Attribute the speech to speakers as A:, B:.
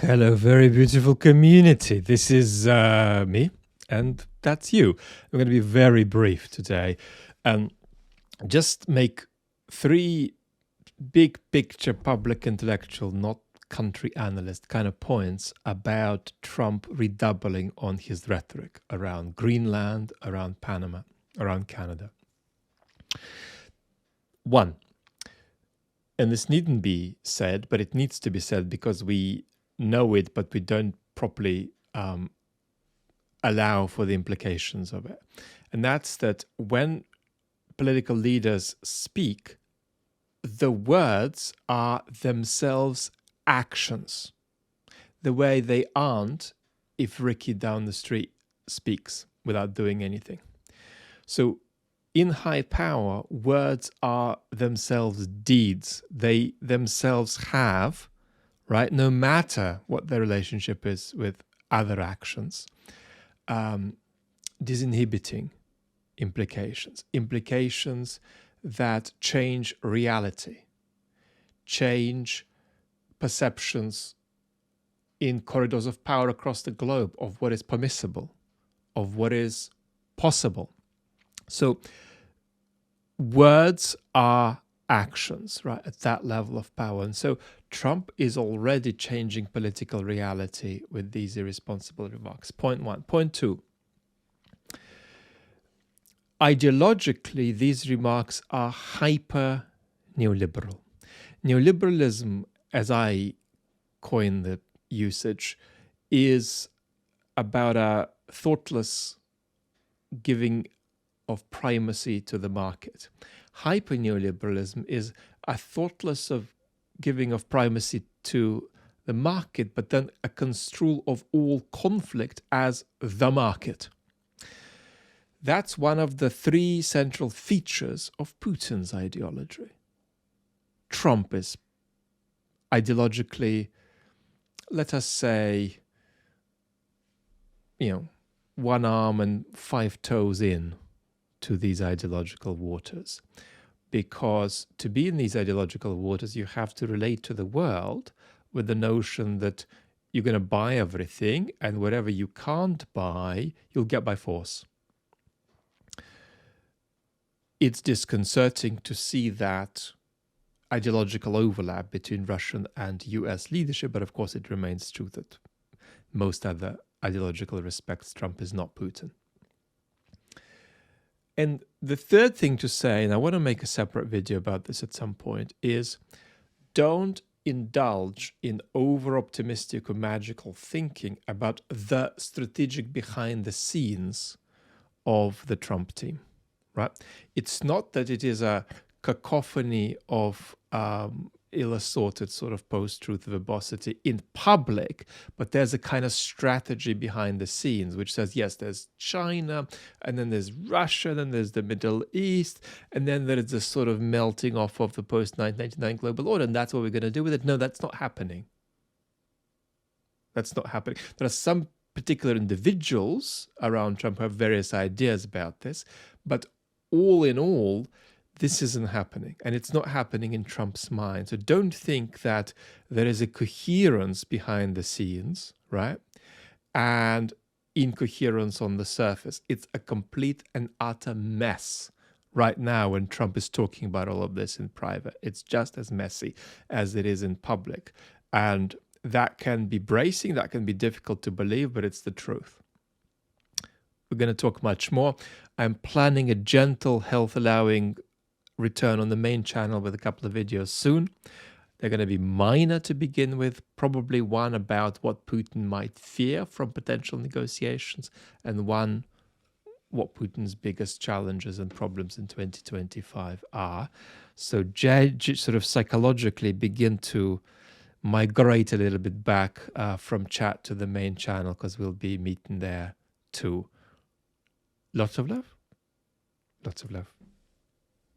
A: Hello, very beautiful community. This is me, and that's you. I'm going to be very brief today and just make three big picture public intellectual, not country analyst kind of points about Trump redoubling on his rhetoric around Greenland, around Panama, around Canada. One, and this needn't be said, but it needs to be said because we know it, but we don't properly allow for the implications of it. And that's that when political leaders speak, the words are themselves actions, the way they aren't if Ricky down the street speaks without doing anything. So in high power, words are themselves deeds. They themselves have, right, no matter what their relationship is with other actions, disinhibiting implications that change reality, change perceptions in corridors of power across the globe of what is permissible, of what is possible. So words are actions, right, at that level of power. And so Trump is already changing political reality with these irresponsible remarks. Point one. Point two. Ideologically, these remarks are hyper neoliberal. Neoliberalism, as I coin the usage, is about a thoughtless giving of primacy to the market. Hyper neoliberalism is a thoughtless of giving of primacy to the market, but then a construal of all conflict as the market. That's one of the three central features of Putin's ideology. Trump is ideologically, let us say, one arm and 5 toes in to these ideological waters. Because to be in these ideological waters, you have to relate to the world with the notion that you're going to buy everything, and whatever you can't buy, you'll get by force. It's disconcerting to see that ideological overlap between Russian and US leadership, but of course it remains true that most other ideological respects, Trump is not Putin. And the third thing to say, and I want to make a separate video about this at some point, is don't indulge in over-optimistic or magical thinking about the strategic behind the scenes of the Trump team, right? It's not that it is a cacophony of ill-assorted sort of post-truth verbosity in public, but there's a kind of strategy behind the scenes which says, yes, there's China, and then there's Russia, then there's the Middle East, and then there is this sort of melting off of the post-1999 global order, and that's what we're going to do with it. No, that's not happening. That's not happening. There are some particular individuals around Trump who have various ideas about this, but all in all, this isn't happening, and it's not happening in Trump's mind. So don't think that there is a coherence behind the scenes, right? And incoherence on the surface. It's a complete and utter mess right now when Trump is talking about all of this in private. It's just as messy as it is in public. And that can be bracing, that can be difficult to believe, but it's the truth. We're going to talk much more. I'm planning a gentle, health-allowing return on the main channel with a couple of videos soon. They're going to be minor to begin with, probably one about what Putin might fear from potential negotiations, and one what Putin's biggest challenges and problems in 2025 are. So sort of psychologically begin to migrate a little bit back from chat to the main channel, because we'll be meeting there too. Lots of love. Lots of love.